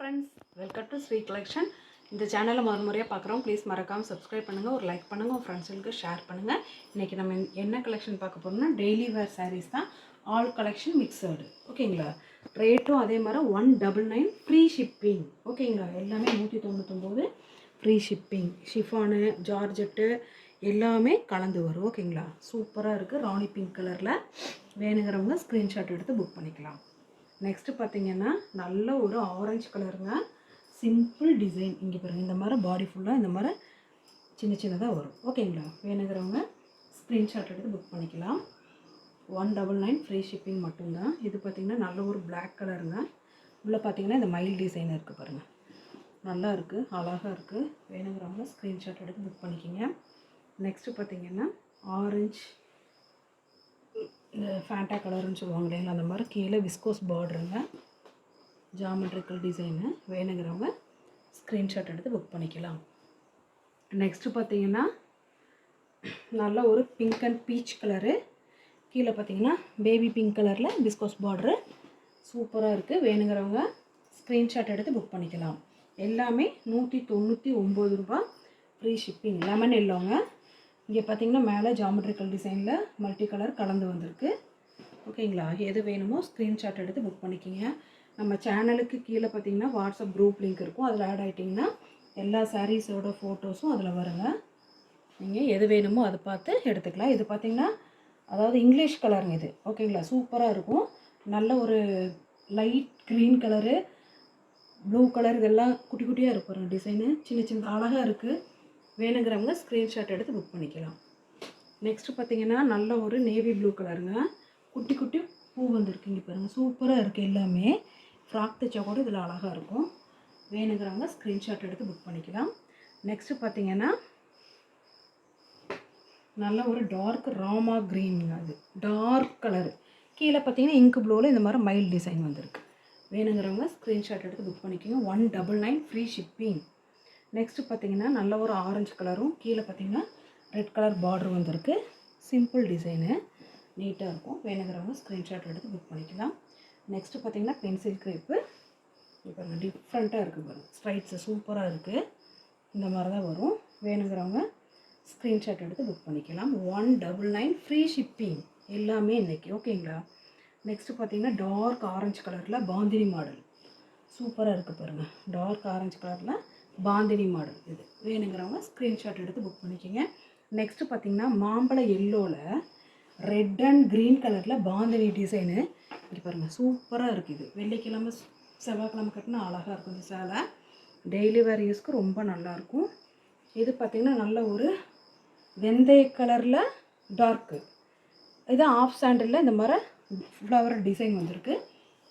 friends, welcome to Sri Collection. இந்த சேனலை முதல் முறையாக பார்க்குறோம். ப்ளீஸ் மறக்காமல் சப்ஸ்கிரைப் பண்ணுங்கள், ஒரு லைக் பண்ணுங்கள், உங்கள் ஃப்ரெண்ட்ஸுங்களுக்கு ஷேர் பண்ணுங்கள். இன்றைக்கி நம்ம என்ன கலெக்ஷன் பார்க்க போகிறோம்னா டெய்லி வேர் சாரீஸ் தான். ஆல் கலெக்ஷன் மிக்சடு, ஓகேங்களா. ரேட்டும் அதே மாதிரி 199 ஃப்ரீ ஷிப்பிங், ஓகேங்களா. எல்லாமே 199 ஃப்ரீ ஷிப்பிங். ஷிஃபானு, ஜார்ஜெட்டு எல்லாமே கலந்து வரும், ஓகேங்களா. சூப்பராக இருக்குது. ராணி பிங்க் கலரில் வேணுங்கிறவங்க ஸ்க்ரீன்ஷாட் எடுத்து புக் பண்ணிக்கலாம். நெக்ஸ்ட்டு பார்த்திங்கன்னா நல்ல ஒரு ஆரஞ்சு கலருங்க. Simple design. இங்கே பாருங்கள், இந்த மாதிரி பாடி ஃபுல்லாக இந்த மாதிரி சின்ன சின்னதாக வரும், ஓகேங்களா. வேணுங்கிறவங்க ஸ்க்ரீன்ஷாட் எடுத்து புக் பண்ணிக்கலாம். 199 ஃப்ரீ ஷிப்பிங் மட்டும்தான். இது பார்த்திங்கன்னா நல்ல ஒரு பிளாக் கலருங்க. உள்ளே பார்த்திங்கன்னா இந்த மயில் டிசைன் இருக்குது பாருங்கள், நல்லா இருக்குது, அழகாக இருக்குது. வேணுங்கிறவங்க ஸ்க்ரீன்ஷாட் எடுத்து புக் பண்ணிக்கிங்க. நெக்ஸ்ட்டு பார்த்திங்கன்னா ஆரஞ்சு, இந்த ஃபேண்டா கலருன்னு சொல்லுவாங்க இல்லைங்களா, அந்த மாதிரி கீழே விஸ்கோஸ் பார்டருங்க, ஜாமெட்ரிக்கல் டிசைனு. வேணுங்கிறவங்க ஸ்க்ரீன்ஷாட் எடுத்து புக் பண்ணிக்கலாம். நெக்ஸ்ட்டு பார்த்திங்கன்னா நல்ல ஒரு பிங்க் அண்ட் பீச் கலரு, கீழே பார்த்திங்கன்னா பேபி பிங்க் கலரில் விஸ்கோஸ் பார்டரு, சூப்பராக இருக்குது. வேணுங்கிறவங்க ஸ்க்ரீன்ஷாட் எடுத்து புக் பண்ணிக்கலாம். எல்லாமே 199 ரூபா ஃப்ரீ ஷிப்பிங். லெமன் எல்லோங்க. இங்கே பார்த்திங்கன்னா மேலே ஜாமெட்ரிக்கல் டிசைனில் மல்டி கலர் கலந்து வந்திருக்கு, ஓகேங்களா. எது வேணுமோ ஸ்க்ரீன்ஷாட் எடுத்து புக் பண்ணிக்கிங்க. நம்ம சேனலுக்கு கீழே பார்த்திங்கன்னா வாட்ஸ்அப் குரூப் லிங்க் இருக்கும், அதில் ஆட் ஆகிட்டிங்கன்னா எல்லா சாரீஸோட ஃபோட்டோஸும் அதில் வருங்க. நீங்கள் எது வேணுமோ அதை பார்த்து எடுத்துக்கலாம். இது பார்த்திங்கன்னா அதாவது இங்கிலீஷ் கலருங்க இது, ஓகேங்களா. சூப்பராக இருக்கும். நல்ல ஒரு light green colour, blue colour, இதெல்லாம் குட்டி குட்டியாக இருக்கும் டிசைனு, சின்ன சின்ன அழகாக இருக்குது. வேணுங்கிறவங்க ஸ்க்ரீன்ஷாட் எடுத்து புக் பண்ணிக்கலாம். நெக்ஸ்ட்டு பார்த்திங்கன்னா நல்ல ஒரு நேவி ப்ளூ கலருங்க. குட்டி குட்டி பூ வந்துருக்கு, இங்கே பாருங்கள், சூப்பராக இருக்குது. எல்லாமே ஃப்ராக் தைச்சா கூட இதில் அழகாக இருக்கும். வேணுங்கிறவங்க ஸ்க்ரீன்ஷாட் எடுத்து புக் பண்ணிக்கலாம். நெக்ஸ்ட்டு பார்த்திங்கன்னா நல்ல ஒரு டார்க் ராமா க்ரீனுங்க. அது டார்க் கலரு. கீழே பார்த்திங்கன்னா இங்கு ப்ளூவில் இந்த மாதிரி மைல் டிசைன் வந்திருக்கு. வேணுங்கிறவங்க ஸ்க்ரீன்ஷாட் எடுத்து புக் பண்ணிக்கோங்க. 199 ஃப்ரீ ஷிப்பிங். நெக்ஸ்ட்டு பார்த்திங்கன்னா நல்ல ஒரு ஆரஞ்சு கலரும், கீழே பார்த்திங்கன்னா ரெட் கலர் பார்டர் வந்திருக்கு. சிம்பிள் டிசைனு, நீட்டாக இருக்கும். வேணுங்கிறவங்க ஸ்க்ரீன்ஷாட் எடுத்து புக் பண்ணிக்கலாம். நெக்ஸ்ட்டு பார்த்திங்கன்னா பென்சில் க்ரேப்பு. இப்போ டிஃப்ரெண்ட்டாக இருக்குது பாருங்கள், ஸ்ட்ரைட்ஸு சூப்பராக இருக்குது. இந்த மாதிரி தான் வரும். வேணுங்கிறவங்க ஸ்க்ரீன்ஷாட் எடுத்து புக் பண்ணிக்கலாம். 199 ஃப்ரீ ஷிப்பிங் எல்லாமே இன்றைக்கி, ஓகேங்களா. நெக்ஸ்ட்டு பார்த்திங்கன்னா டார்க் ஆரஞ்சு கலரில் பாந்தினி மாடல், சூப்பராக இருக்குது பாருங்கள். டார்க் ஆரஞ்சு கலரில் பாந்தினி மாடல் இது. வேணுங்கிறவங்க ஸ்க்ரீன்ஷாட் எடுத்து புக் பண்ணிக்கோங்க. நெக்ஸ்ட்டு பார்த்திங்கன்னா மாம்பழ எல்லோவில் ரெட் அண்ட் க்ரீன் கலரில் பாந்தினி டிசைனு. இங்கே பாருங்கள், சூப்பராக இருக்குது. இது வெள்ளிக்கிழமை செவ்வாய்க்கிழமை கட்டினா அழகாக இருக்கும். இந்த சேலை டெய்லி வேர் யூஸ்க்கு ரொம்ப நல்லாயிருக்கும். இது பார்த்திங்கன்னா நல்ல ஒரு வெந்தய கலரில் டார்க்கு, இது ஆஃப் சாண்டில் இந்த மாதிரி ஃப்ளவர் டிசைன் வந்திருக்கு.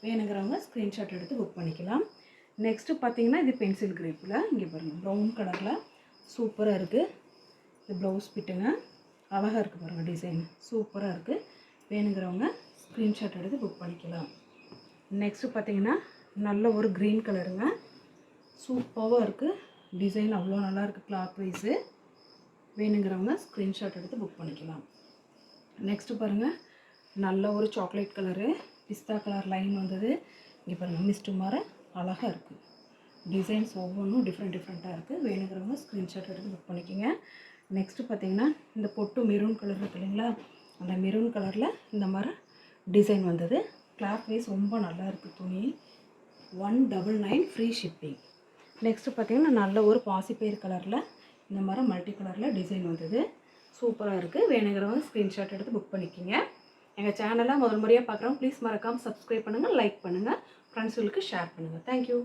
வேணுங்கிறவங்க ஸ்க்ரீன்ஷாட் எடுத்து புக் பண்ணிக்கலாம். நெக்ஸ்ட்டு பார்த்திங்கன்னா இது பென்சில் கிரேப்பில், இங்கே பாருங்கள், ப்ரௌன் கலரில் சூப்பராக இருக்குது. இது ப்ளவுஸ் பிட்டுங்க, அழகாக இருக்குது பாருங்கள், டிசைன் சூப்பராக இருக்குது. வேணுங்கிறவங்க ஸ்க்ரீன்ஷாட் எடுத்து புக் பண்ணிக்கலாம். நெக்ஸ்ட்டு பார்த்திங்கன்னா நல்ல ஒரு க்ரீன் கலருங்க, சூப்பராக இருக்குது. டிசைன் அவ்வளோ நல்லாயிருக்கு, கிளாத் வைஸு. வேணுங்கிறவங்க ஸ்க்ரீன்ஷாட் எடுத்து புக் பண்ணிக்கலாம். நெக்ஸ்ட்டு பாருங்கள் நல்ல ஒரு சாக்லேட் கலரு, பிஸ்தா கலர் லைன் வந்தது. இங்கே பாருங்கள், மிஸ்ட்டு மாதிரி அழகாக இருக்குது. டிசைன்ஸ் ஒவ்வொன்றும் டிஃப்ரெண்ட்டாக இருக்குது. வேணுங்கிறவங்க ஸ்க்ரீன்ஷாட் எடுத்து புக் பண்ணிக்கோங்க. நெக்ஸ்ட்டு பார்த்திங்கன்னா இந்த பொட்டு மெரூன் கலர் இருக்குது இல்லைங்களா, அந்த மெரூன் கலரில் இந்த மாதிரி டிசைன் வந்தது. கிளாத் வைஸ் ரொம்ப நல்லா இருக்குது. துணி 199 ஃப்ரீ ஷிப்பிங். நெக்ஸ்ட்டு பார்த்திங்கன்னா நல்ல ஒரு பாசிப்பயிர் கலரில் இந்த மாதிரி மல்டி கலரில் டிசைன் வந்தது. சூப்பராக இருக்குது. வேணுங்கிறவங்க ஸ்க்ரீன்ஷாட் எடுத்து புக் பண்ணிக்கோங்க. எங்கள் சேனலை முதல் முறையாக பார்க்குறோம். ப்ளீஸ் மறக்காமல் சப்ஸ்கிரைப் பண்ணுங்கள், லைக் பண்ணுங்கள், ஃப்ரெண்ட்ஸுகளுக்கு ஷேர் பண்ணுங்கள். தேங்க்யூ.